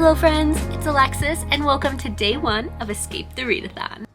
Hello friends, it's Alexis and welcome to day 1 of Escape the Readathon.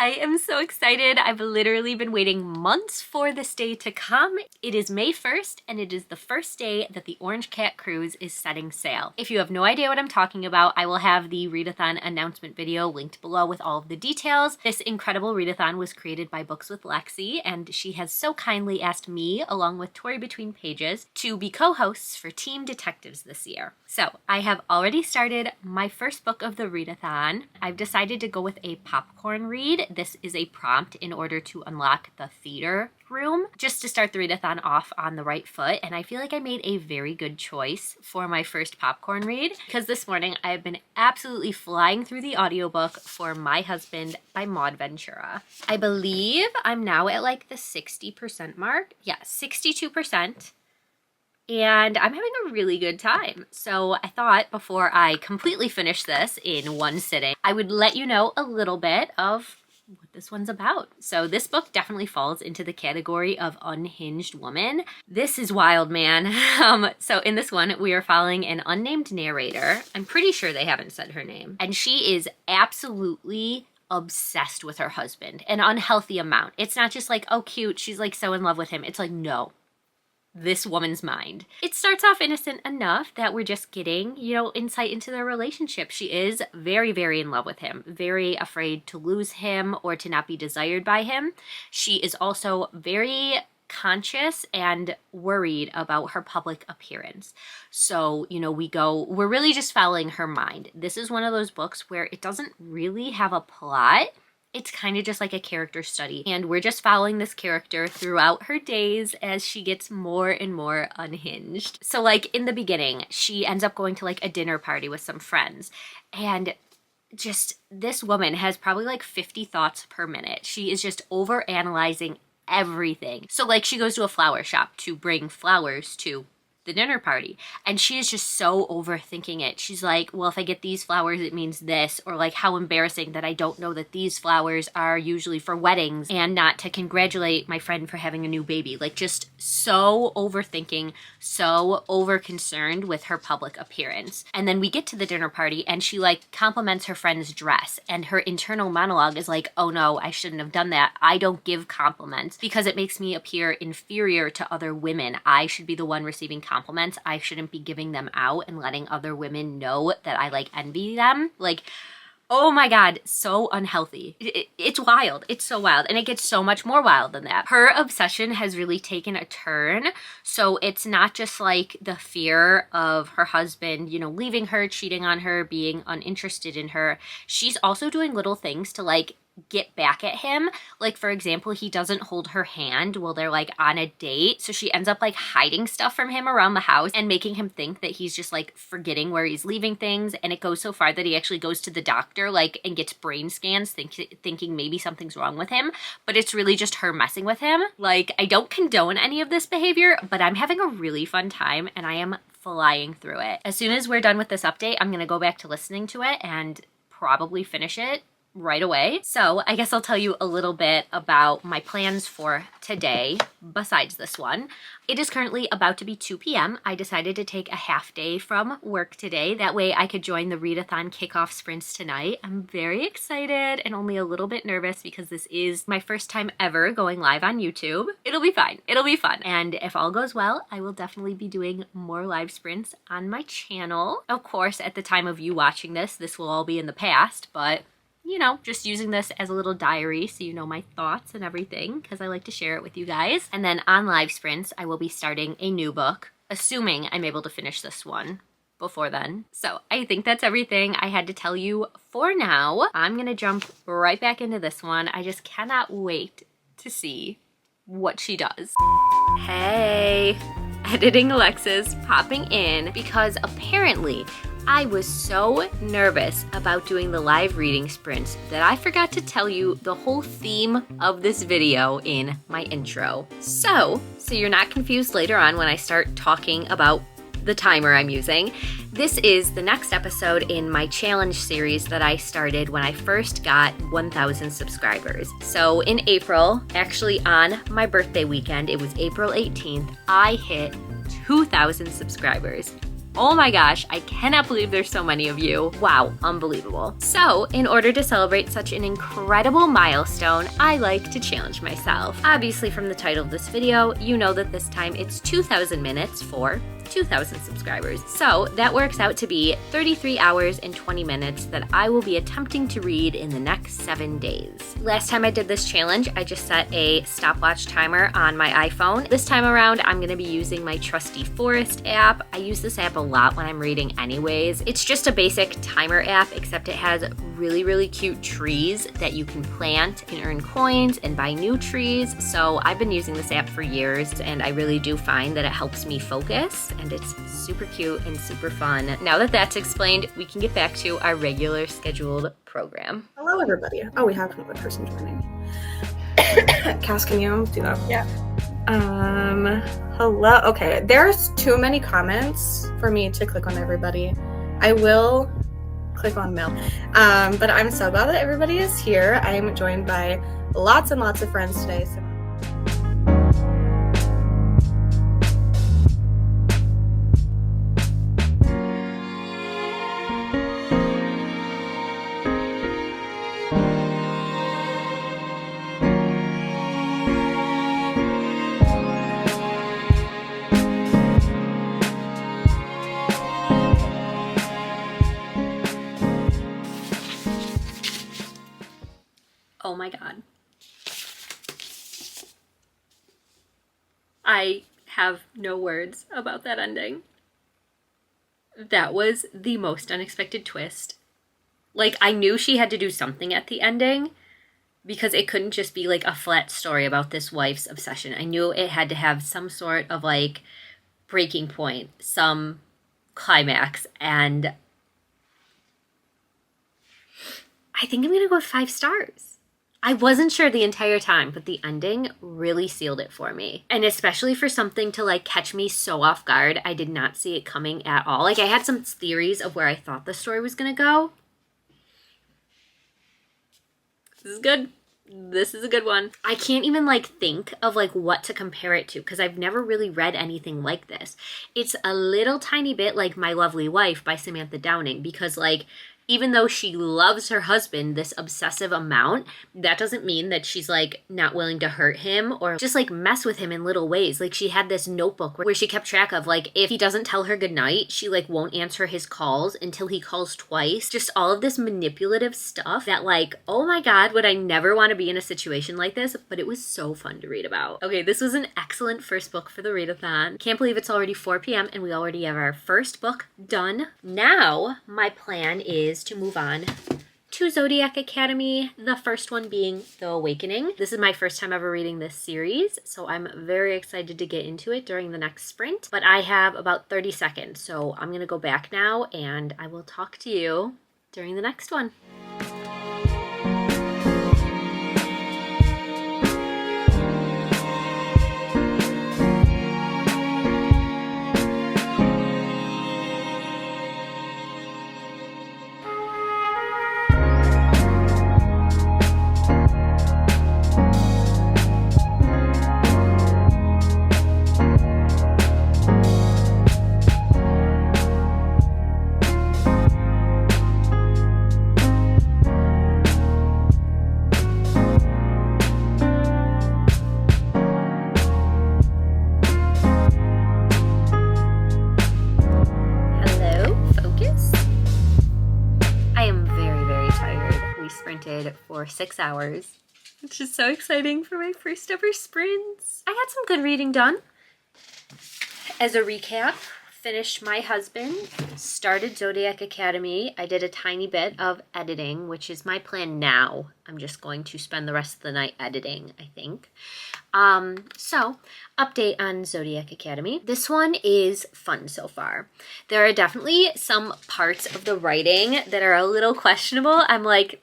I am so excited. I've literally been waiting months for this day to come. It is May 1st and it is the first day that the Orange Cat Cruise is setting sail. If you have no idea what I'm talking about, I will have the Readathon announcement video linked below with all of the details. This incredible readathon was created by Books with Lexi, and she has so kindly asked me, along with Tori Between Pages, to be co-hosts for Team Detectives this year. So I have already started my first book of the readathon. I've decided to go with a popcorn read. This is a prompt in order to unlock the theater room, just to start the readathon off on the right foot. And I feel like I made a very good choice for my first popcorn read, because this morning I have been absolutely flying through the audiobook for My Husband by Maud Ventura. I believe I'm now at like the 60% mark. Yeah, 62%. And I'm having a really good time. So I thought before I completely finish this in one sitting, I would let you know a little bit of what this one's about. So this book definitely falls into the category of unhinged woman. This is wild, man. So in this one, we are following an unnamed narrator. I'm pretty sure they haven't said her name. And she is absolutely obsessed with her husband, an unhealthy amount. It's not just like, oh, cute, she's like so in love with him. It's like, no. This woman's mind. It starts off innocent enough that we're just getting, insight into their relationship. She is very, very in love with him, very afraid to lose him or to not be desired by him. She is also very conscious and worried about her public appearance. So, we're really just following her mind. This is one of those books where it doesn't really have a plot. It's kind of just like a character study, and we're just following this character throughout her days as she gets more and more unhinged. So like in the beginning, she ends up going to like a dinner party with some friends, and just this woman has probably like 50 thoughts per minute. She is just over analyzing everything. So like she goes to a flower shop to bring flowers to the dinner party, and she is just so overthinking it. She's like, well, if I get these flowers it means this, or like how embarrassing that I don't know that these flowers are usually for weddings and not to congratulate my friend for having a new baby. Like just so overthinking, so over concerned with her public appearance. And then we get to the dinner party and she like compliments her friend's dress, and her internal monologue is like, oh no, I shouldn't have done that. I don't give compliments because it makes me appear inferior to other women. I should be the one receiving compliments. I shouldn't be giving them out and letting other women know that I like envy them. Like, oh my God, so unhealthy. It's wild. It's so wild. And it gets so much more wild than that. Her obsession has really taken a turn. So it's not just like the fear of her husband, leaving her, cheating on her, being uninterested in her. She's also doing little things to like get back at him. Like, for example, he doesn't hold her hand while they're like on a date, so she ends up like hiding stuff from him around the house and making him think that he's just like forgetting where he's leaving things. And it goes so far that he actually goes to the doctor like and gets brain scans thinking maybe something's wrong with him, but it's really just her messing with him. Like, I don't condone any of this behavior, but I'm having a really fun time and I am flying through it. As soon as we're done with this update, I'm gonna go back to listening to it and probably finish it right away. So I guess I'll tell you a little bit about my plans for today besides this one. It is currently about to be 2 p.m. I decided to take a half day from work today. That way I could join the Readathon kickoff sprints tonight. I'm very excited and only a little bit nervous because this is my first time ever going live on YouTube. It'll be fine. It'll be fun. And if all goes well, I will definitely be doing more live sprints on my channel. Of course, at the time of you watching this, this will all be in the past, but just using this as a little diary so you know my thoughts and everything, because I like to share it with you guys. And then on live sprints, I will be starting a new book, assuming I'm able to finish this one before then. So I think that's everything I had to tell you for now. I'm gonna jump right back into this one. I just cannot wait to see what she does. Hey, editing Alexis popping in because apparently I was so nervous about doing the live reading sprints that I forgot to tell you the whole theme of this video in my intro. So you're not confused later on when I start talking about the timer I'm using. This is the next episode in my challenge series that I started when I first got 1,000 subscribers. So in April, actually on my birthday weekend, it was April 18th, I hit 2,000 subscribers. Oh my gosh, I cannot believe there's so many of you. Wow, unbelievable. So, in order to celebrate such an incredible milestone, I like to challenge myself. Obviously, from the title of this video, you know that this time it's 2,000 minutes for 2,000 subscribers. So that works out to be 33 hours and 20 minutes that I will be attempting to read in the next 7 days. Last time I did this challenge, I just set a stopwatch timer on my iPhone. This time around, I'm gonna be using my trusty Forest app. I use this app a lot when I'm reading anyways. It's just a basic timer app, except it has really, really cute trees that you can plant and earn coins and buy new trees. So I've been using this app for years, and I really do find that it helps me focus, and it's super cute and super fun. Now that that's explained, we can get back to our regular scheduled program. Hello, everybody. Oh, we have another person joining. Cass, can you do that? Yeah. Hello. Okay, there's too many comments for me to click on everybody. I will click on mail. But I'm so glad that everybody is here. I'm joined by lots and lots of friends today. So oh my god. I have no words about that ending. That was the most unexpected twist. Like, I knew she had to do something at the ending because it couldn't just be like a flat story about this wife's obsession. I knew it had to have some sort of like breaking point, some climax, and I think I'm gonna go with 5 stars. I wasn't sure the entire time, but the ending really sealed it for me. And especially for something to like catch me so off guard, I did not see it coming at all. Like, I had some theories of where I thought the story was gonna go. This is good. This is a good one. I can't even like think of like what to compare it to because I've never really read anything like this. It's a little tiny bit like My Lovely Wife by Samantha Downing, because like, even though she loves her husband this obsessive amount, that doesn't mean that she's like not willing to hurt him or just like mess with him in little ways. Like, she had this notebook where she kept track of like, if he doesn't tell her goodnight, she like won't answer his calls until he calls twice. Just all of this manipulative stuff that like, oh my god, would I never want to be in a situation like this? But it was so fun to read about. Okay, this was an excellent first book for the readathon. Can't believe it's already 4 p.m. and we already have our first book done. Now, my plan is to move on to Zodiac Academy, the first one being The Awakening. This is my first time ever reading this series, so I'm very excited to get into it during the next sprint. But I have about 30 seconds, so I'm gonna go back now and I will talk to you during the next one. For 6 hours, which is so exciting for my first ever sprints. I had some good reading done. As a recap, finished My Husband, started Zodiac Academy. I did a tiny bit of editing, which is my plan now. I'm just going to spend the rest of the night editing, I think. So, update on Zodiac Academy. This one is fun so far. There are definitely some parts of the writing that are a little questionable. I'm like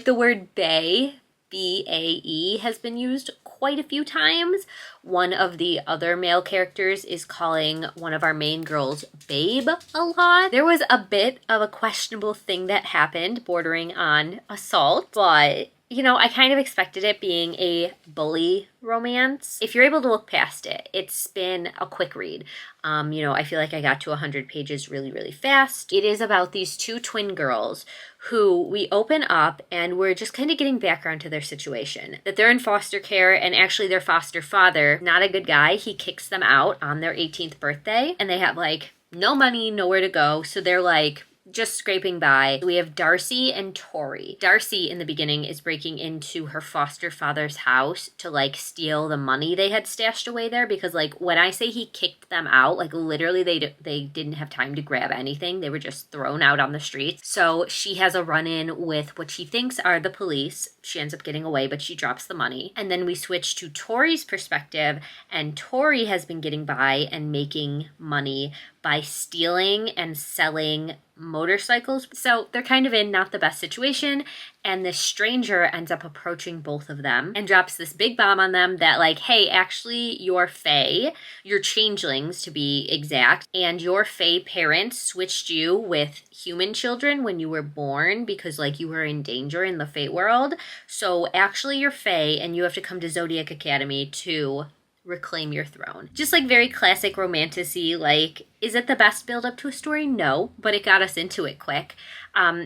the word bae, B-A-E, has been used quite a few times. One of the other male characters is calling one of our main girls babe a lot. There was a bit of a questionable thing that happened bordering on assault, but you know, I kind of expected it being a bully romance. If you're able to look past it, it's been a quick read. You know, I feel like I got to 100 pages really, really fast. It is about these two twin girls who we open up and we're just kind of getting background to their situation. That they're in foster care, and actually their foster father, not a good guy, he kicks them out on their 18th birthday, and they have like no money, nowhere to go. So they're like just scraping by. We have Darcy and Tori. Darcy in the beginning is breaking into her foster father's house to like steal the money they had stashed away there, because like when I say he kicked them out, like literally they didn't have time to grab anything. They were just thrown out on the streets. So she has a run-in with what she thinks are the police. She ends up getting away, but she drops the money. And then we switch to Tori's perspective, and Tori has been getting by and making money by stealing and selling motorcycles. So they're kind of in not the best situation, and this stranger ends up approaching both of them and drops this big bomb on them that like, hey, actually you're fae, you're changelings to be exact, and your fae parents switched you with human children when you were born because like you were in danger in the fae world. So actually you're fae and you have to come to Zodiac Academy to reclaim your throne. Just like very classic romantasy. Like, is it the best build up to a story? No, but it got us into it quick.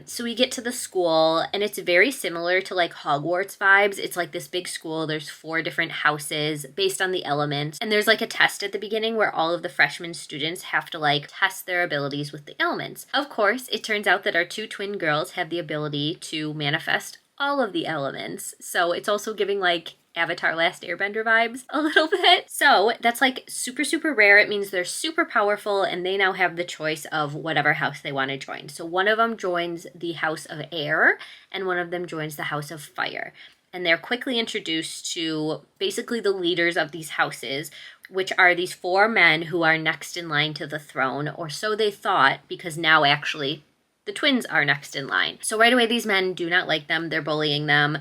So we get to the school, and it's very similar to like Hogwarts vibes. It's like this big school. There's 4 different houses based on the elements, and there's like a test at the beginning where all of the freshman students have to like test their abilities with the elements. Of course, it turns out that our 2 twin girls have the ability to manifest all of the elements. So it's also giving like Avatar Last Airbender vibes a little bit. So that's like super, super rare. It means they're super powerful, and they now have the choice of whatever house they want to join. So one of them joins the House of Air, and one of them joins the House of Fire. And they're quickly introduced to basically the leaders of these houses, which are these 4 men who are next in line to the throne, or so they thought, because now actually the twins are next in line. So right away, these men do not like them. They're bullying them.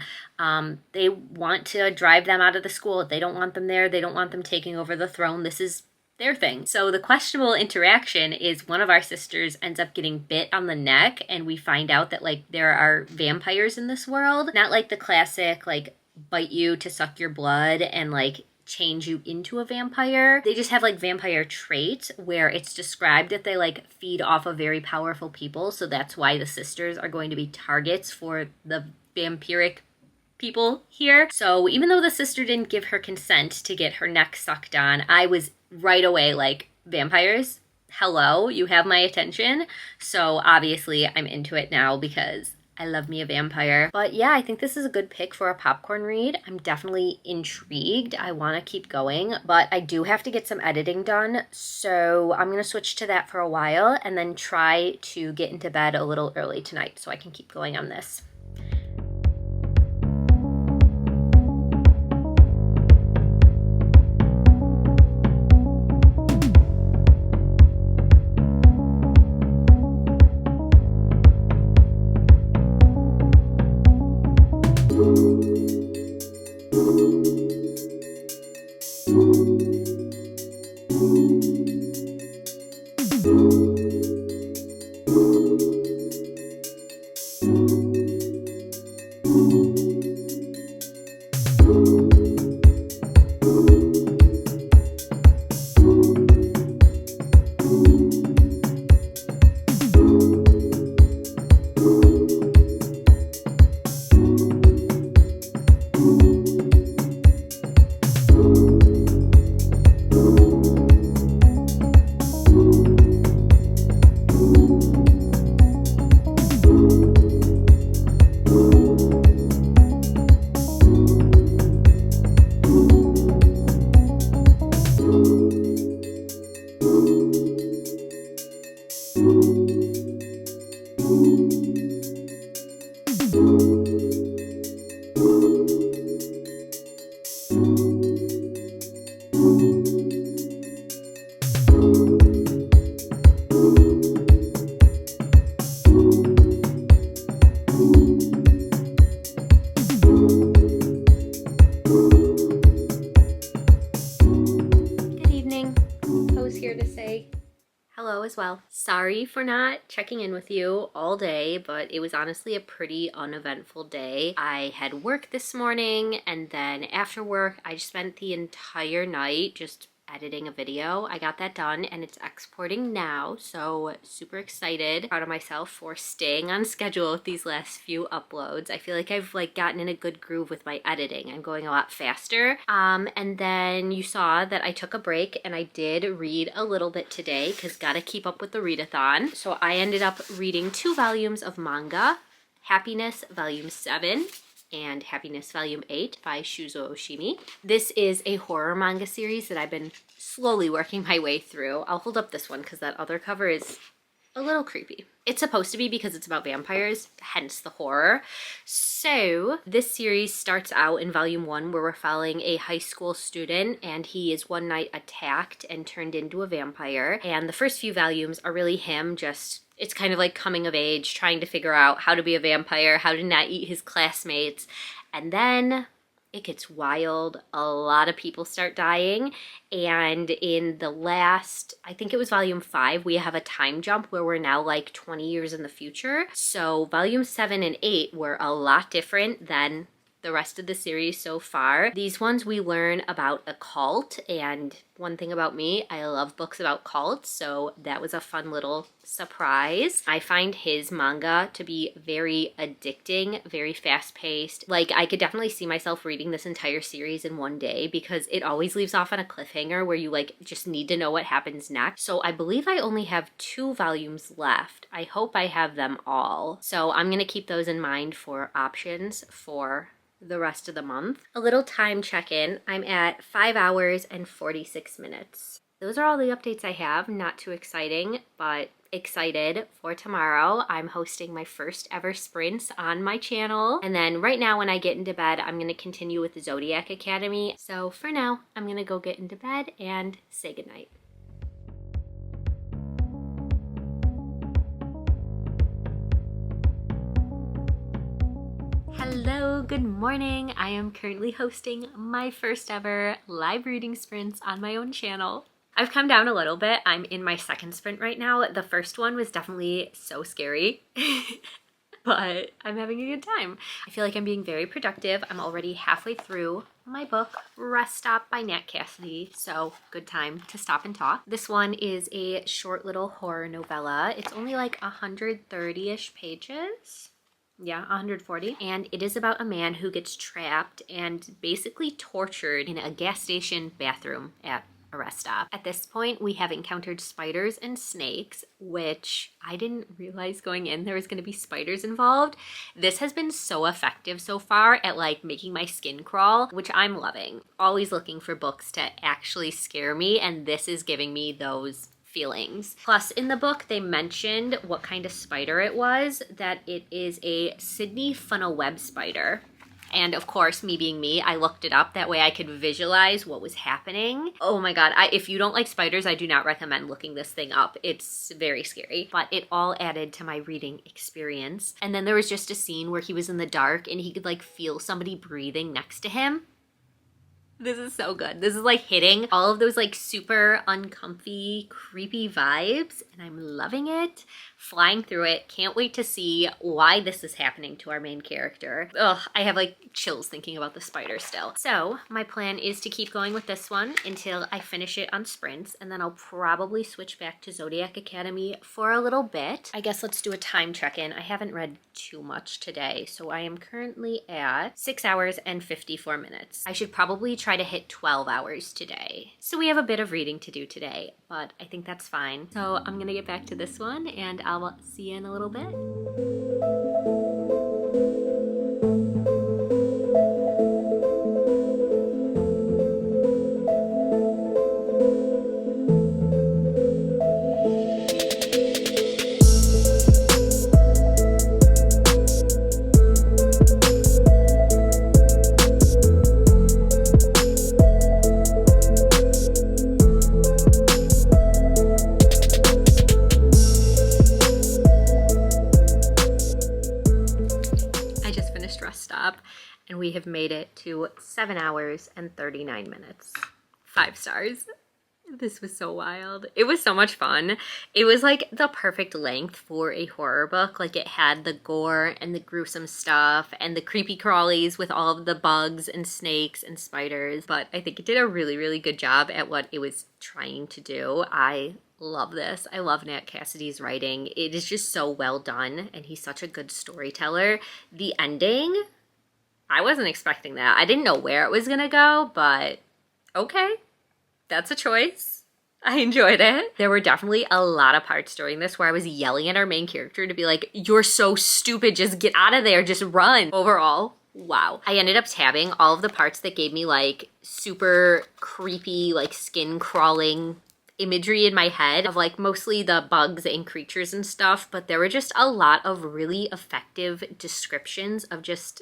They want to drive them out of the school. They don't want them there. They don't want them taking over the throne. This is their thing. So the questionable interaction is one of our sisters ends up getting bit on the neck, and we find out that like there are vampires in this world. Not like the classic like bite you to suck your blood and like change you into a vampire. They just have like vampire traits where it's described that they like feed off of very powerful people. So that's why the sisters are going to be targets for the vampiric people here. So even though the sister didn't give her consent to get her neck sucked on, I was right away like, vampires, hello, you have my attention. So obviously I'm into it now because I love me a vampire. But yeah, I think this is a good pick for a popcorn read. I'm definitely intrigued. I want to keep going, but I do have to get some editing done. So I'm going to switch to that for a while and then try to get into bed a little early tonight so I can keep going on this. as well. Sorry for not checking in with you all day, but it was honestly a pretty uneventful day. I had work this morning, and then after work, I spent the entire night just editing a video. I got that done and it's exporting now, so super excited. Proud of myself for staying on schedule with these last few uploads. I feel like I've gotten in a good groove with my editing. I'm going a lot faster. And then you saw that I took a break and I did read a little bit today because gotta keep up with the readathon. So I ended up reading 2 volumes of manga, Happiness Volume 7 and Happiness Volume 8 by Shuzo Oshimi. This is a horror manga series that I've been slowly working my way through. I'll hold up this one because that other cover is a little creepy. It's supposed to be because it's about vampires, hence the horror. So this series starts out in Volume 1 where we're following a high school student and he is one night attacked and turned into a vampire. And the first few volumes are really him just, it's kind of like coming of age, trying to figure out how to be a vampire, how to not eat his classmates. And then it gets wild. A lot of people start dying. And in the last, I think it was Volume 5, we have a time jump where we're now 20 years in the future. So Volume 7 and 8 were a lot different than the rest of the series so far. These ones we learn about a cult, and one thing about me, I love books about cults, so that was a fun little surprise. I find his manga to be very addicting, very fast-paced. I could definitely see myself reading this entire series in one day because it always leaves off on a cliffhanger where you just need to know what happens next. So I believe I only have 2 volumes left. I hope I have them all. So I'm gonna keep those in mind for options for the rest of the month. A little time check-in. I'm at 5 hours and 46 minutes. Those are all the updates I have. Not too exciting, but excited for tomorrow. I'm hosting my first ever sprints on my channel. And then right now when I get into bed, I'm going to continue with the Zodiac Academy. So for now, I'm going to go get into bed and say goodnight. Hello, good morning. I am currently hosting my first ever live reading sprints on my own channel. I've come down a little bit. I'm in my second sprint right now. The first one was definitely so scary, but I'm having a good time. I feel like I'm being very productive. I'm already halfway through my book, Rest Stop by Nat Cassidy, so good time to stop and talk. This one is a short little horror novella. It's only 130-ish pages. Yeah, 140. And it is about a man who gets trapped and basically tortured in a gas station bathroom at a rest stop. At this point, we have encountered spiders and snakes, which I didn't realize going in there was going to be spiders involved. This has been so effective so far at making my skin crawl, which I'm loving. Always looking for books to actually scare me, and this is giving me those feelings. Plus, in the book, they mentioned what kind of spider it was, that it is a Sydney funnel web spider. And of course, me being me, I looked it up. That way I could visualize what was happening. Oh my God. If you don't like spiders, I do not recommend looking this thing up. It's very scary, but it all added to my reading experience. And then there was just a scene where he was in the dark and he could feel somebody breathing next to him. This is so good. This is hitting all of those super uncomfy, creepy vibes, and I'm loving it. Flying through it. Can't wait to see why this is happening to our main character. Ugh, I have chills thinking about the spider still. So my plan is to keep going with this one until I finish it on sprints, and then I'll probably switch back to Zodiac Academy for a little bit. I guess let's do a time check-in. I haven't read too much today, so I am currently at 6 hours and 54 minutes. I should probably try to hit 12 hours today. So we have a bit of reading to do today, but I think that's fine. So I'm gonna get back to this one and I'll see you in a little bit. And we have made it to 7 hours and 39 minutes. 5 stars. This was so wild. It was so much fun. It was like the perfect length for a horror book. Like it had the gore and the gruesome stuff and the creepy crawlies with all of the bugs and snakes and spiders. But I think it did a really, really good job at what it was trying to do. I love this. I love Nat Cassidy's writing. It is just so well done and he's such a good storyteller. The ending, I wasn't expecting that. I didn't know where it was gonna go, but okay. That's a choice. I enjoyed it. There were definitely a lot of parts during this where I was yelling at our main character to be like, you're so stupid, just get out of there, just run. Overall, wow. I ended up tabbing all of the parts that gave me like super creepy, like skin crawling imagery in my head of like mostly the bugs and creatures and stuff, but there were just a lot of really effective descriptions of just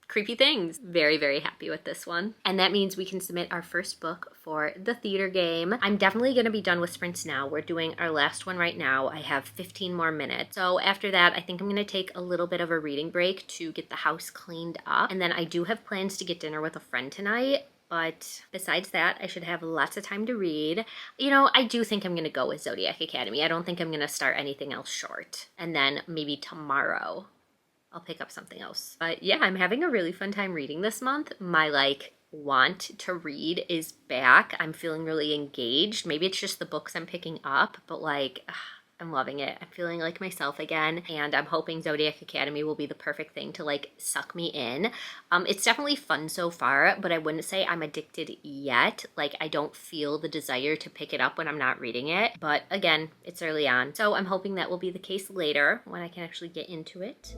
creepy things. Very, very happy with this one. And that means we can submit our first book for the theater game. I'm definitely going to be done with sprints now. We're doing our last one right now. I have 15 more minutes. So after that, I think I'm going to take a little bit of a reading break to get the house cleaned up. And then I do have plans to get dinner with a friend tonight. But besides that, I should have lots of time to read. You know, I do think I'm going to go with Zodiac Academy. I don't think I'm going to start anything else short. And then maybe tomorrow I'll pick up something else. But yeah, I'm having a really fun time reading this month. My like want to read is back. I'm feeling really engaged. Maybe it's just the books I'm picking up, but like I'm loving it. I'm feeling like myself again, and I'm hoping Zodiac Academy will be the perfect thing to like suck me in. It's definitely fun so far, but I wouldn't say I'm addicted yet. Like I don't feel the desire to pick it up when I'm not reading it, but again, it's early on. So I'm hoping that will be the case later when I can actually get into it.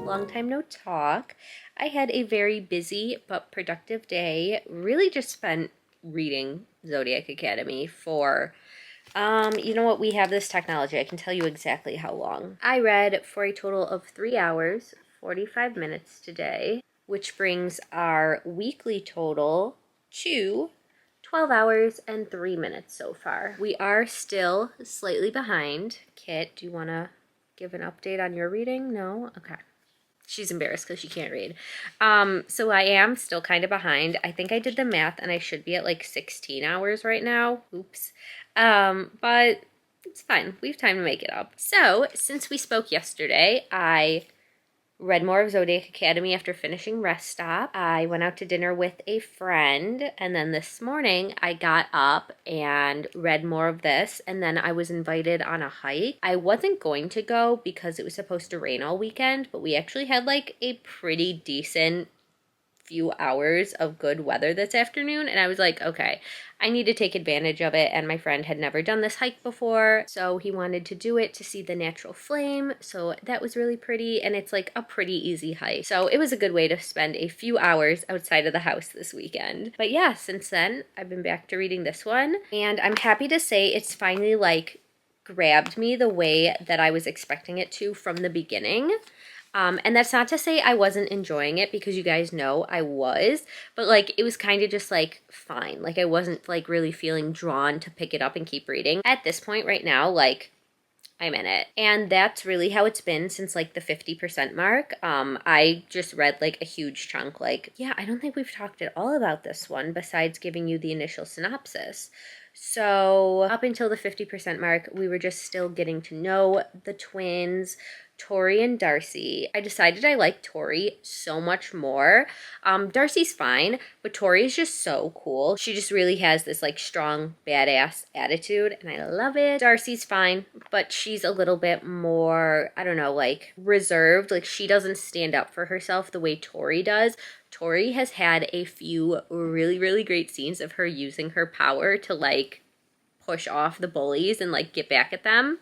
Long time no talk. I had a very busy but productive day. Really just spent reading Zodiac Academy for, you know what, we have this technology. I can tell you exactly how long. I read for a total of 3 hours, 45 minutes today, which brings our weekly total to 12 hours and 3 minutes so far. We are still slightly behind. Kit, do you want to give an update on your reading? No? Okay. She's embarrassed because she can't read. So I am still kind of behind. I think I did the math and I should be at like 16 hours right now. Oops. But it's fine. We have time to make it up. So since we spoke yesterday, I read more of Zodiac Academy after finishing Rest Stop. I went out to dinner with a friend, and then this morning I got up and read more of this, and then I was invited on a hike. I wasn't going to go because it was supposed to rain all weekend, but we actually had like a pretty decent few hours of good weather this afternoon, and I was like, okay, I need to take advantage of it. And my friend had never done this hike before, so he wanted to do it to see the natural flame. So that was really pretty, and it's like a pretty easy hike. So it was a good way to spend a few hours outside of the house this weekend. But yeah, since then I've been back to reading this one, and I'm happy to say it's finally like grabbed me the way that I was expecting it to from the beginning. And that's not to say I wasn't enjoying it, because you guys know I was, but like it was kind of just like fine. Like I wasn't like really feeling drawn to pick it up and keep reading. At this point right now, like I'm in it. And that's really how it's been since like the 50% mark. I just read like a huge chunk. Like, yeah, I don't think we've talked at all about this one besides giving you the initial synopsis. So up until the 50% mark, we were just still getting to know the twins, Tori and Darcy. I decided I like Tori so much more. Darcy's fine, but Tori is just so cool. She just really has this like strong badass attitude, and I love it. Darcy's fine, but she's a little bit more, I don't know, like reserved. Like she doesn't stand up for herself the way Tori does. Tori has had a few really, really great scenes of her using her power to like push off the bullies and like get back at them.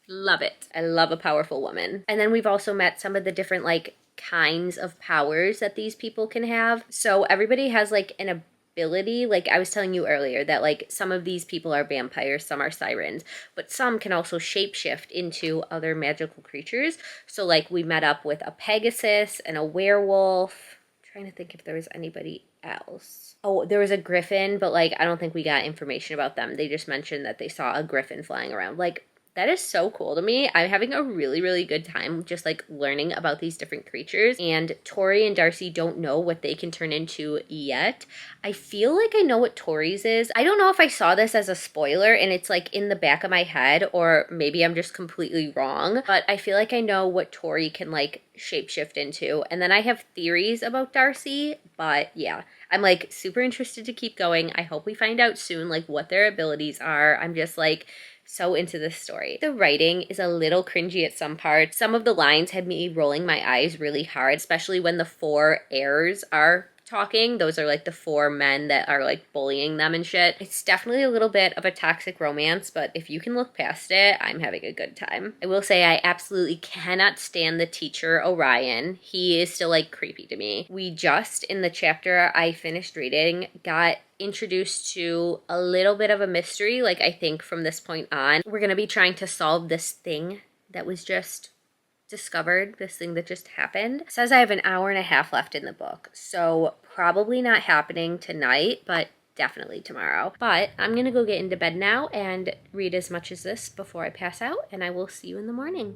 Love it. I love a powerful woman. And then we've also met some of the different like kinds of powers that these people can have. So everybody has like an ability. Like I was telling you earlier that like some of these people are vampires, some are sirens, but some can also shapeshift into other magical creatures. So like we met up with a Pegasus and a werewolf. I'm trying to think if there was anybody else. Oh, there was a griffin, but like I don't think we got information about them. They just mentioned that they saw a griffin flying around. Like that is so cool to me. I'm having a really, really good time just like learning about these different creatures. And Tori and Darcy don't know what they can turn into yet. I feel like I know what Tori's is. I don't know if I saw this as a spoiler and it's like in the back of my head, or maybe I'm just completely wrong. But I feel like I know what Tori can like shapeshift into. And then I have theories about Darcy, but yeah. I'm like super interested to keep going. I hope we find out soon like what their abilities are. I'm just like so into this story. The writing is a little cringy at some parts. Some of the lines had me rolling my eyes really hard, especially when the four heirs are talking. Those are like the four men that are like bullying them and shit. It's definitely a little bit of a toxic romance, but if you can look past it, I'm having a good time. I will say I absolutely cannot stand the teacher Orion. He is still like creepy to me. We just, in the chapter I finished reading, got introduced to a little bit of a mystery. Like I think from this point on, we're gonna be trying to solve this thing that was just discovered, this thing that just happened. It says I have an hour and a half left in the book, so probably not happening tonight, but definitely tomorrow. But I'm gonna go get into bed now and read as much as this before I pass out, and I will see you in the morning.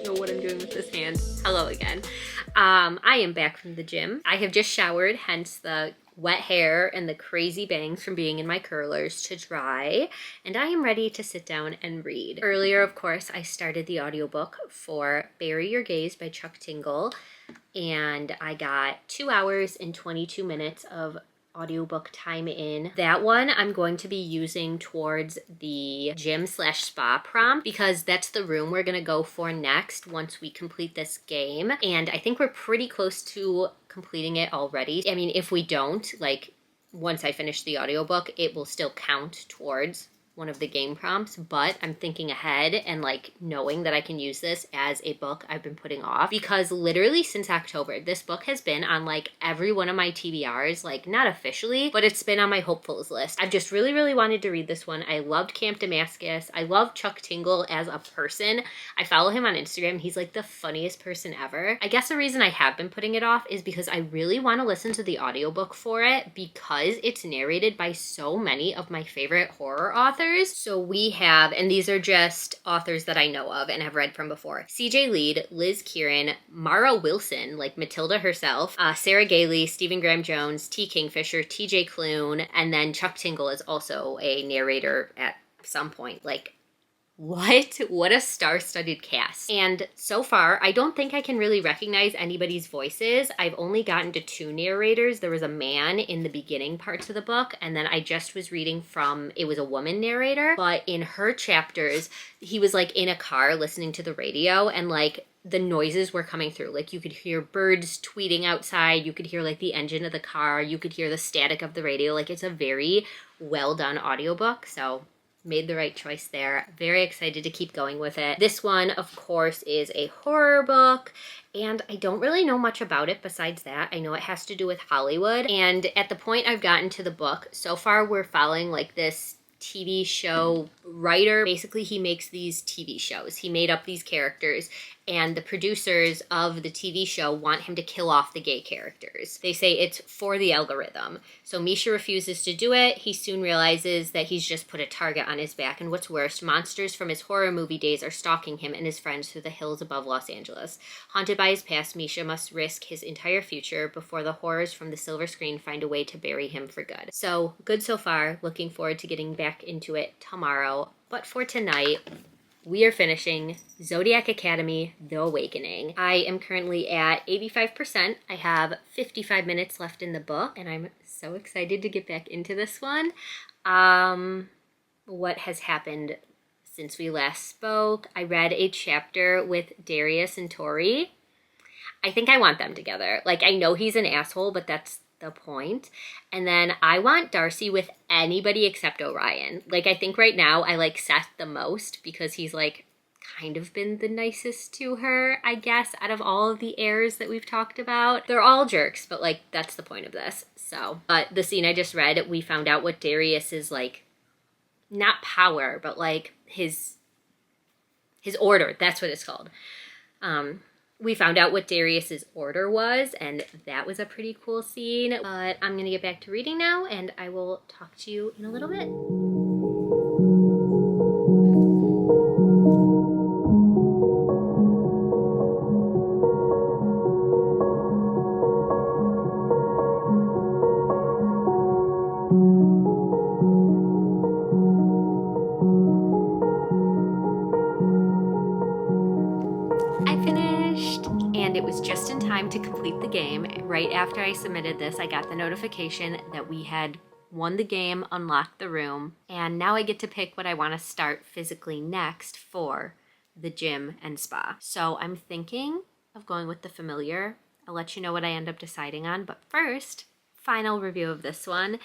Know what I'm doing with this hand. Hello again. I am back from the gym. I have just showered, hence the wet hair and the crazy bangs from being in my curlers to dry, and I am ready to sit down and read. Earlier, of course, I started the audiobook for Bury Your Gaze by Chuck Tingle, and I got 2 hours and 22 minutes of audiobook time in. That one I'm going to be using towards the gym/spa prompt, because that's the room we're gonna go for next once we complete this game. And I think we're pretty close to completing it already. I mean, if we don't, like once I finish the audiobook, it will still count towards one of the game prompts, but I'm thinking ahead and like knowing that I can use this as a book I've been putting off, because literally since October, this book has been on like every one of my TBRs, like not officially, but it's been on my hopefuls list. I've just really, really wanted to read this one. I loved Camp Damascus. I love Chuck Tingle as a person. I follow him on Instagram. He's like the funniest person ever. I guess the reason I have been putting it off is because I really want to listen to the audiobook for it, because it's narrated by so many of my favorite horror authors. So we have, and these are just authors that I know of and have read from before, CJ Lead, Liz Kieran, Mara Wilson, like Matilda herself, Sarah Gailey, Stephen Graham Jones, T. Kingfisher, TJ Klune, and then Chuck Tingle is also a narrator at some point, like What a star-studded cast. And so far, I don't think I can really recognize anybody's voices. I've only gotten to 2 narrators. There was a man in the beginning parts of the book, and then I just was reading from, it was a woman narrator, but in her chapters, he was like in a car listening to the radio, and like the noises were coming through. Like you could hear birds tweeting outside, you could hear like the engine of the car, you could hear the static of the radio. Like it's a very well done audiobook, so made the right choice there. Very excited to keep going with it. This one, of course, is a horror book, and I don't really know much about it besides that. I know it has to do with Hollywood, and at the point I've gotten to the book, so far we're following like this TV show writer. Basically, he makes these TV shows. He made up these characters, and the producers of the TV show want him to kill off the gay characters. They say it's for the algorithm. So Misha refuses to do it. He soon realizes that he's just put a target on his back, and what's worse, monsters from his horror movie days are stalking him and his friends through the hills above Los Angeles. Haunted by his past, Misha must risk his entire future before the horrors from the silver screen find a way to bury him for good. So, good so far. Looking forward to getting back into it tomorrow. But for tonight, we are finishing Zodiac Academy, The Awakening. I am currently at 85%. I have 55 minutes left in the book, and I'm so excited to get back into this one. What has happened since we last spoke? I read a chapter with Darius and Tori. I think I want them together. Like, I know he's an asshole, but that's the point. And then I want Darcy with anybody except Orion. Like, I think right now I like Seth the most because he's like kind of been the nicest to her, I guess, out of all of the heirs that we've talked about. They're all jerks, but like that's the point of this. So, but the scene I just read, we found out what Darius is like, not power, but like his order. That's what it's called. We found out what Darius's order was, and that was a pretty cool scene. But I'm going to get back to reading now, and I will talk to you in a little bit. And it was just in time to complete the game. Right after I submitted this, I got the notification that we had won the game, unlocked the room, and now I get to pick what I want to start physically next for the gym and spa. So I'm thinking of going with the familiar. I'll let you know what I end up deciding on, but first, final review of this one.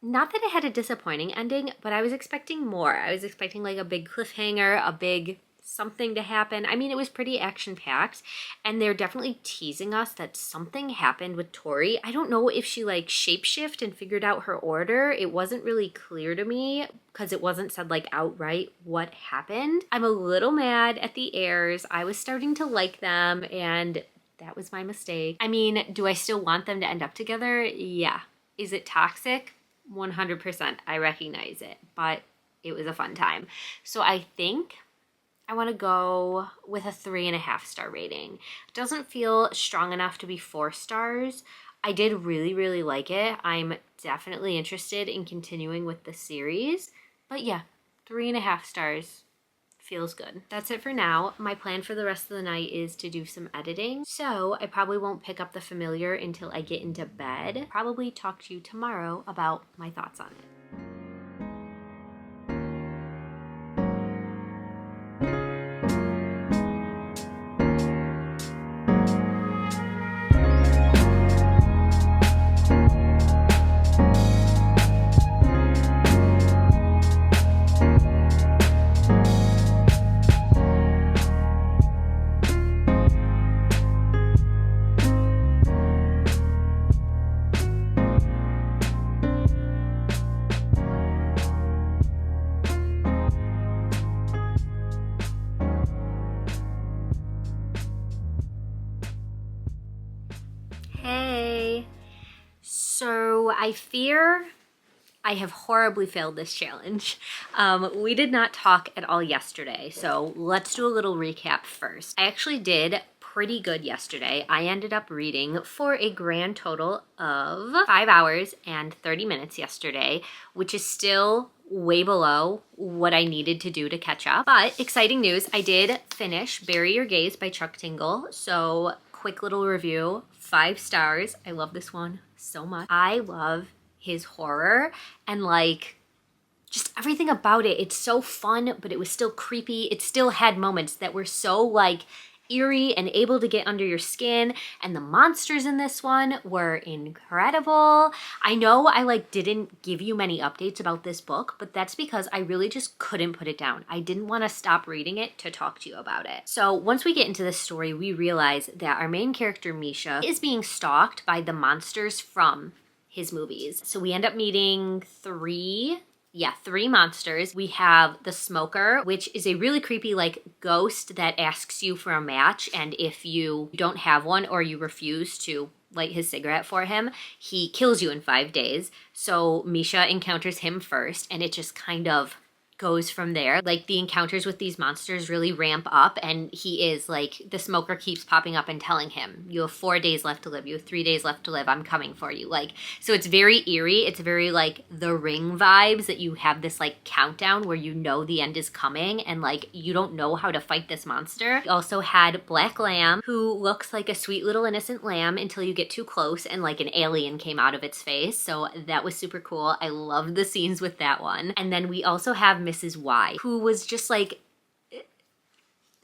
Not that it had a disappointing ending, but I was expecting more. I was expecting like a big cliffhanger, a big something to happen. I mean, it was pretty action-packed, and they're definitely teasing us that something happened with Tori. I don't know if she like shapeshift and figured out her order. It wasn't really clear to me because it wasn't said like outright what happened. I'm a little mad at the heirs. I was starting to like them, and that was my mistake. I mean, do I still want them to end up together? Yeah. Is it toxic? 100%. I recognize it, but it was a fun time. So I think I want to go with a 3.5 star rating. It doesn't feel strong enough to be 4 stars. I did really, really like it. I'm definitely interested in continuing with the series. But yeah, 3.5 stars feels good. That's it for now. My plan for the rest of the night is to do some editing. So I probably won't pick up the familiar until I get into bed. Probably talk to you tomorrow about my thoughts on it. Hey, so I fear I have horribly failed this challenge. We did not talk at all yesterday, so let's do a little recap first. I actually did pretty good yesterday. I ended up reading for a grand total of 5 hours and 30 minutes yesterday, which is still way below what I needed to do to catch up. But exciting news, I did finish Bury Your Gaze by Chuck Tingle. So quick little review, 5 stars. I love this one so much. I love his horror and like just everything about it. It's so fun, but it was still creepy. It still had moments that were so like eerie and able to get under your skin, and the monsters in this one were incredible. I know I like didn't give you many updates about this book, but that's because I really just couldn't put it down. I didn't want to stop reading it to talk to you about it. So once we get into this story, we realize that our main character Misha is being stalked by the monsters from his movies. So we end up meeting 3 monsters. We have the Smoker, which is a really creepy like ghost that asks you for a match, and if you don't have one or you refuse to light his cigarette for him, he kills you in 5 days. So Misha encounters him first, and it just kind of goes from there. Like the encounters with these monsters really ramp up, and he is like, the Smoker keeps popping up and telling him, you have 4 days left to live, you have 3 days left to live, I'm coming for you. Like, so it's very eerie. It's very like The Ring vibes, that you have this like countdown where you know the end is coming and like you don't know how to fight this monster. We also had Black Lamb, who looks like a sweet little innocent lamb until you get too close and like an alien came out of its face. So that was super cool. I loved the scenes with that one. And then we also have Mrs. Y, who was just like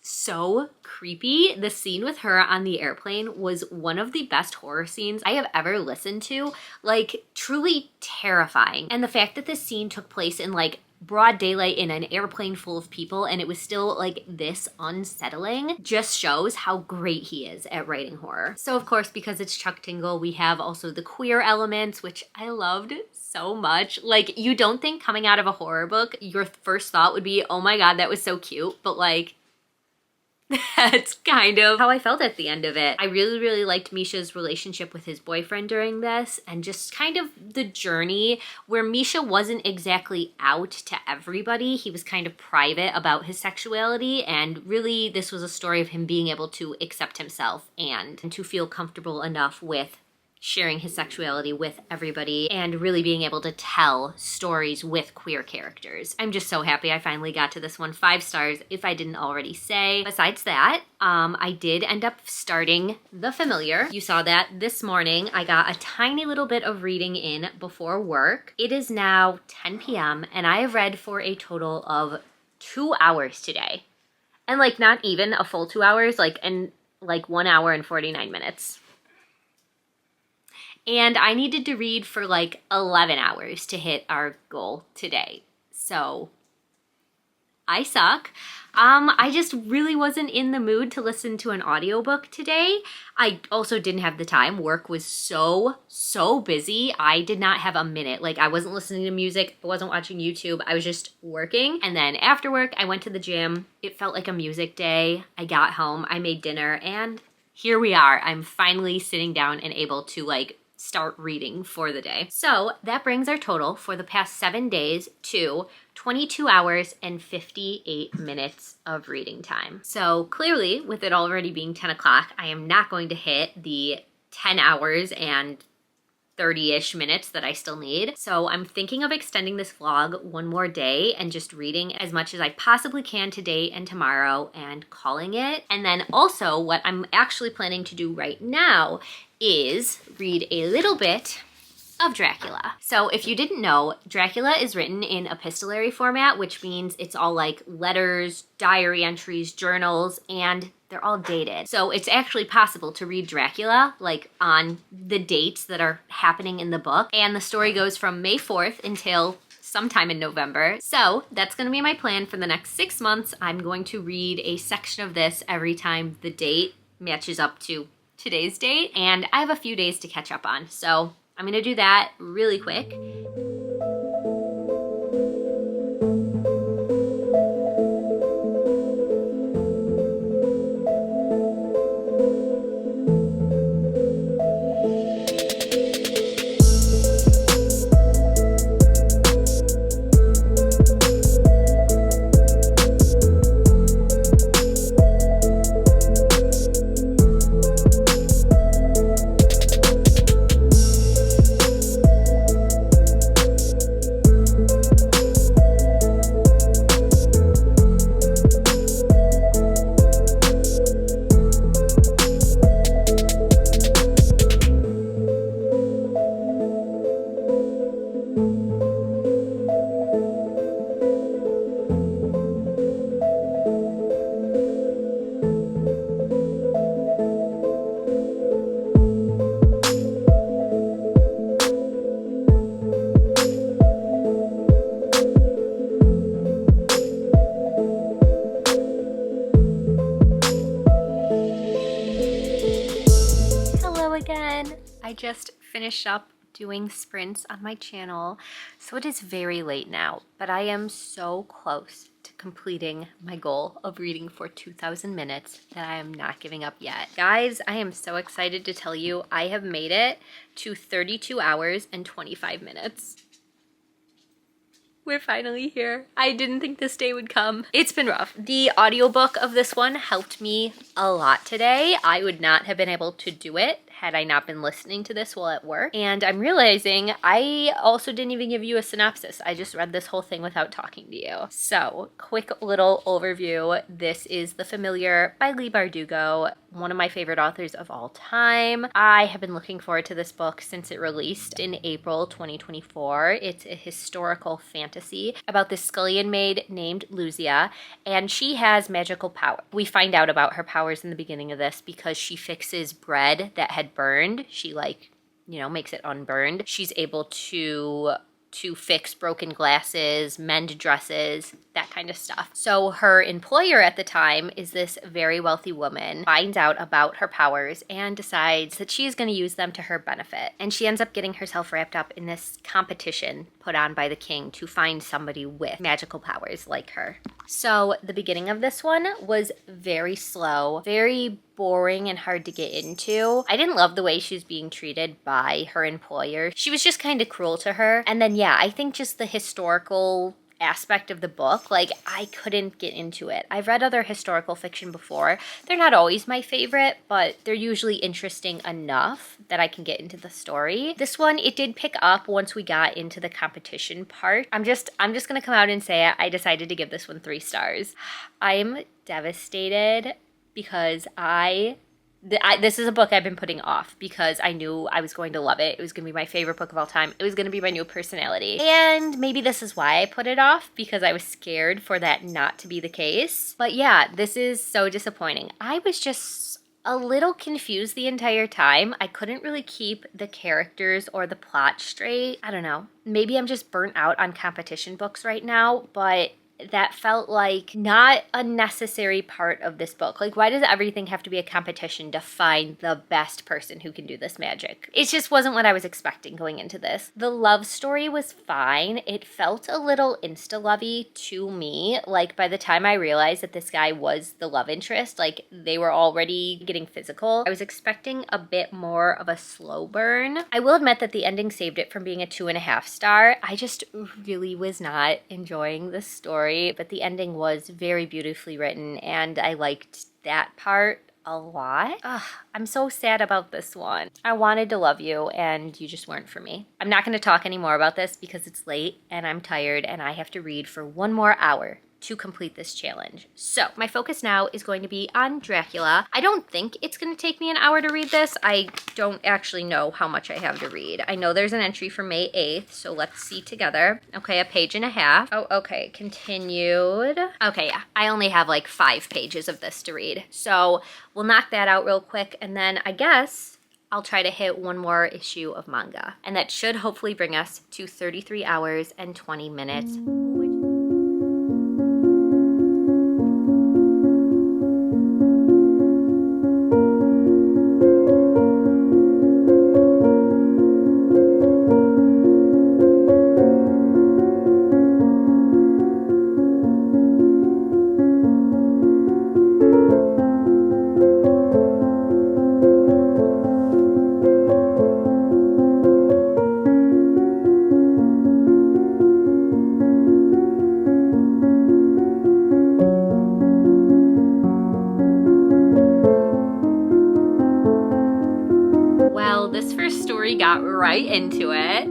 so creepy. The scene with her on the airplane was one of the best horror scenes I have ever listened to. Like truly terrifying. And the fact that this scene took place in like broad daylight in an airplane full of people and it was still like this unsettling just shows how great he is at writing horror. So of course, because it's Chuck Tingle, we have also the queer elements, which I loved so much. Like, you don't think coming out of a horror book your first thought would be, oh my god, that was so cute, but like that's kind of how I felt at the end of it. I really, really liked Misha's relationship with his boyfriend during this, and just kind of the journey where Misha wasn't exactly out to everybody. He was kind of private about his sexuality, and really this was a story of him being able to accept himself and to feel comfortable enough with sharing his sexuality with everybody and really being able to tell stories with queer characters. I'm just so happy I finally got to this one. 5 stars, if I didn't already say. Besides that, I did end up starting The Familiar. You saw that this morning. I got a tiny little bit of reading in before work. It is now 10 p.m. and I have read for a total of 2 hours today. And like not even a full 2 hours, like 1 hour and 49 minutes. And I needed to read for like 11 hours to hit our goal today. So I suck. I just really wasn't in the mood to listen to an audiobook today. I also didn't have the time. Work was so busy. I did not have a minute. Like, I wasn't listening to music. I wasn't watching YouTube. I was just working. And then after work, I went to the gym. It felt like a music day. I got home, I made dinner, and here we are. I'm finally sitting down and able to like start reading for the day. So that brings our total for the past 7 days to 22 hours and 58 minutes of reading time. So clearly, with it already being 10 o'clock, I am not going to hit the 10 hours and 30-ish minutes that I still need. So I'm thinking of extending this vlog one more day and just reading as much as I possibly can today and tomorrow and calling it. And then also what I'm actually planning to do right now is read a little bit of Dracula. So if you didn't know, Dracula is written in epistolary format, which means it's all like letters, diary entries, journals, and they're all dated. So it's actually possible to read Dracula like on the dates that are happening in the book. And the story goes from May 4th until sometime in November. So that's gonna be my plan for the next 6 months. I'm going to read a section of this every time the date matches up to today's date. And I have a few days to catch up on. So I'm gonna do that really quick. I just finished up doing sprints on my channel, so it is very late now, but I am so close to completing my goal of reading for 2,000 minutes that I am not giving up yet. Guys, I am so excited to tell you I have made it to 32 hours and 25 minutes. We're finally here. I didn't think this day would come. It's been rough. The audiobook of this one helped me a lot today. I would not have been able to do it had I not been listening to this while at work. And I'm realizing I also didn't even give you a synopsis. I just read this whole thing without talking to you. So, quick little overview. This is The Familiar by Leigh Bardugo, one of my favorite authors of all time. I have been looking forward to this book since it released in April 2024. It's a historical fantasy about this scullion maid named Luzia, and she has magical power. We find out about her powers in the beginning of this because she fixes bread that had burned. She makes it unburned. She's able to fix broken glasses, mend dresses, that kind of stuff. So her employer at the time is this very wealthy woman, finds out about her powers and decides that she's going to use them to her benefit. And she ends up getting herself wrapped up in this competition put on by the king to find somebody with magical powers like her. So the beginning of this one was very slow, very boring and hard to get into. I didn't love the way she was being treated by her employer. She was just kind of cruel to her. And then, yeah, I think just the historical aspect of the book, like, I couldn't get into it. I've read other historical fiction before. They're not always my favorite, but they're usually interesting enough that I can get into the story. This one, it did pick up once we got into the competition part. I'm just gonna come out and say it. I decided to give this one 3 stars. I'm devastated because this is a book I've been putting off because I knew I was going to love it. It was going to be my favorite book of all time. It was going to be my new personality. And maybe this is why I put it off, because I was scared for that not to be the case. But yeah, this is so disappointing. I was just a little confused the entire time. I couldn't really keep the characters or the plot straight. I don't know. Maybe I'm just burnt out on competition books right now, but that felt like not a necessary part of this book. Like, why does everything have to be a competition to find the best person who can do this magic? It just wasn't what I was expecting going into this. The love story was fine. It felt a little insta-lovey to me. Like, by the time I realized that this guy was the love interest, like, they were already getting physical. I was expecting a bit more of a slow burn. I will admit that the ending saved it from being a 2.5 star. I just really was not enjoying the story. But the ending was very beautifully written, and I liked that part a lot. Ugh, I'm so sad about this one. I wanted to love you, and you just weren't for me. I'm not going to talk anymore about this because it's late, and I'm tired, and I have to read for 1 more hour to complete this challenge. So my focus now is going to be on Dracula. I don't think it's going to take me an hour to read this. I don't actually know how much I have to read. I know there's an entry for May 8th, so let's see together. Okay, 1.5 pages. Oh, okay, continued. Okay, yeah, I only have like 5 pages of this to read. So we'll knock that out real quick, and then I guess I'll try to hit 1 more issue of manga. And that should hopefully bring us to 33 hours and 20 minutes. This first story got right into it.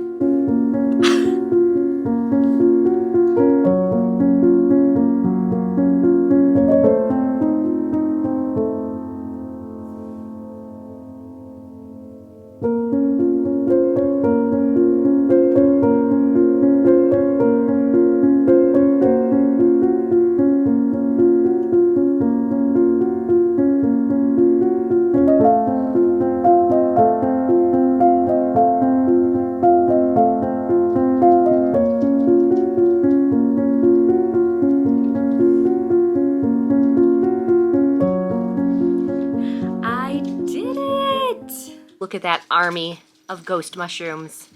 Look at that army of ghost mushrooms.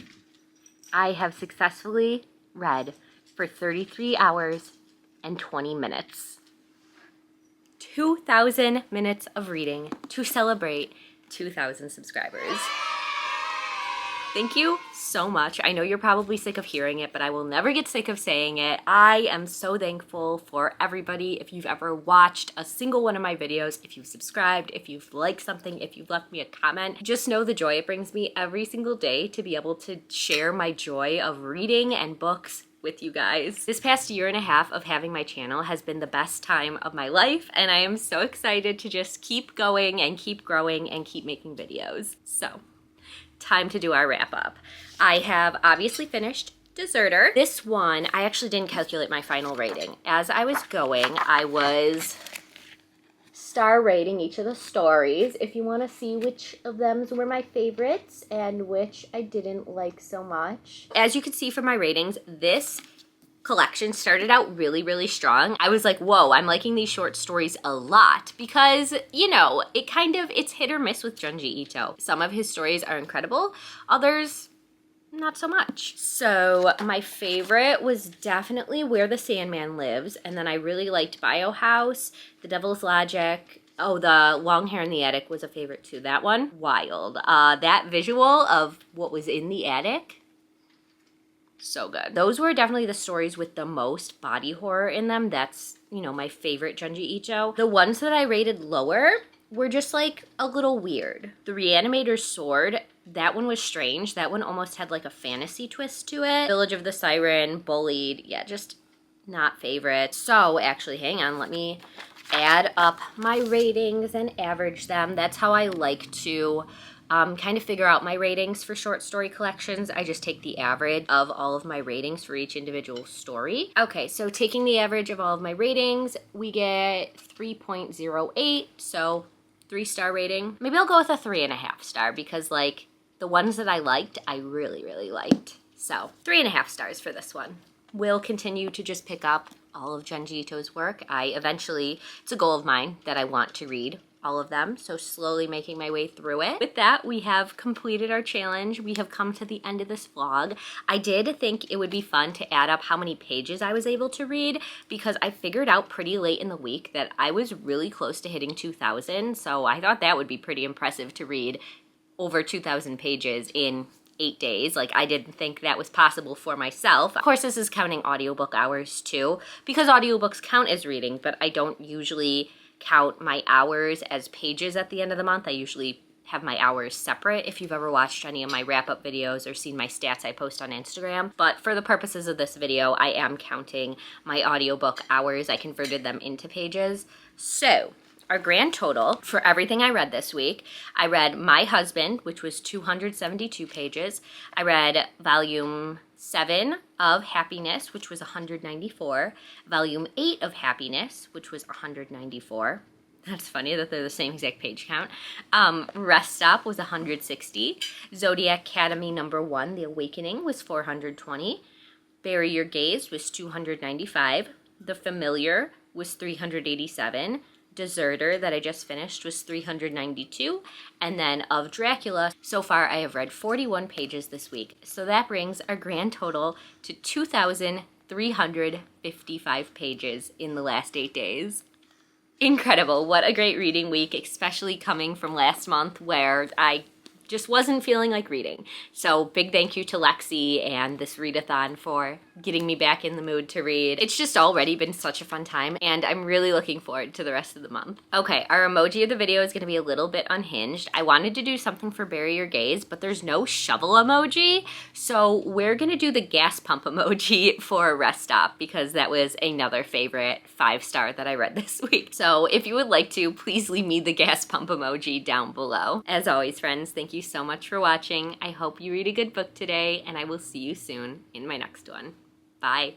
I have successfully read for 33 hours and 20 minutes. 2,000 minutes of reading to celebrate 2,000 subscribers. Thank you so much. I know you're probably sick of hearing it, but I will never get sick of saying it. I am so thankful for everybody. If you've ever watched a single one of my videos, if you've subscribed, if you've liked something, if you've left me a comment, just know the joy it brings me every single day to be able to share my joy of reading and books with you guys. This past year and a half of having my channel has been the best time of my life, and I am so excited to just keep going and keep growing and keep making videos. So, time to do our wrap up. I have obviously finished Deserter. This one, I actually didn't calculate my final rating. As I was going, I was star rating each of the stories if you want to see which of them were my favorites and which I didn't like so much. As you can see from my ratings, this collection started out really, really strong. I was like, whoa, I'm liking these short stories a lot because, you know, it's hit or miss with Junji Ito. Some of his stories are incredible, others not so much. So my favorite was definitely Where the Sandman Lives, and then I really liked Biohouse, The Devil's Logic. Oh, the Long Hair in the Attic was a favorite too. That one, wild. That visual of what was in the attic, so good. Those were definitely the stories with the most body horror in them. That's, you know, my favorite Junji Ito. The ones that I rated lower were just like a little weird. The Reanimator's Sword, that one was strange. That one almost had like a fantasy twist to it. Village of the Siren, Bullied, yeah, just not favorite. So actually, hang on, let me add up my ratings and average them. That's how I like to kind of figure out my ratings for short story collections. I just take the average of all of my ratings for each individual story. Okay, so taking the average of all of my ratings, we get 3.08, so 3-star rating. Maybe I'll go with a 3.5 star because like the ones that I liked, I really, really liked. So 3.5 stars for this one. We'll continue to just pick up all of Junji Ito's work. It's a goal of mine that I want to read all of them, so slowly making my way through it. With that, we have completed our challenge. We have come to the end of this vlog. I did think it would be fun to add up how many pages I was able to read because I figured out pretty late in the week that I was really close to hitting 2,000, so I thought that would be pretty impressive to read over 2,000 pages in 8 days. Like, I didn't think that was possible for myself. Of course, this is counting audiobook hours too, because audiobooks count as reading, but I don't usually count my hours as pages at the end of the month. I usually have my hours separate if you've ever watched any of my wrap-up videos or seen my stats I post on Instagram. But for the purposes of this video, I am counting my audiobook hours. I converted them into pages. So our grand total for everything I read this week, I read My Husband, which was 272 pages. I read volume 7 of Happiness, which was 194. Volume 8 of Happiness, which was 194. That's funny that they're the same exact page count. Rest Stop was 160. Zodiac Academy #1, The Awakening, was 420. Bury Your Gaze was 295. The Familiar was 387. Deserter, that I just finished, was 392. And then of Dracula, so far I have read 41 pages this week. So that brings our grand total to 2,355 pages in the last 8 days. Incredible. What a great reading week, especially coming from last month where I just wasn't feeling like reading. So big thank you to Lexi and this readathon for getting me back in the mood to read. It's just already been such a fun time, and I'm really looking forward to the rest of the month. Okay, our emoji of the video is going to be a little bit unhinged. I wanted to do something for Bury Your Gaze, but there's no shovel emoji, so we're going to do the gas pump emoji for Rest Stop because that was another favorite 5-star that I read this week. So if you would like to, please leave me the gas pump emoji down below. As always, friends, thank you so much for watching. I hope you read a good book today, and I will see you soon in my next one. Bye.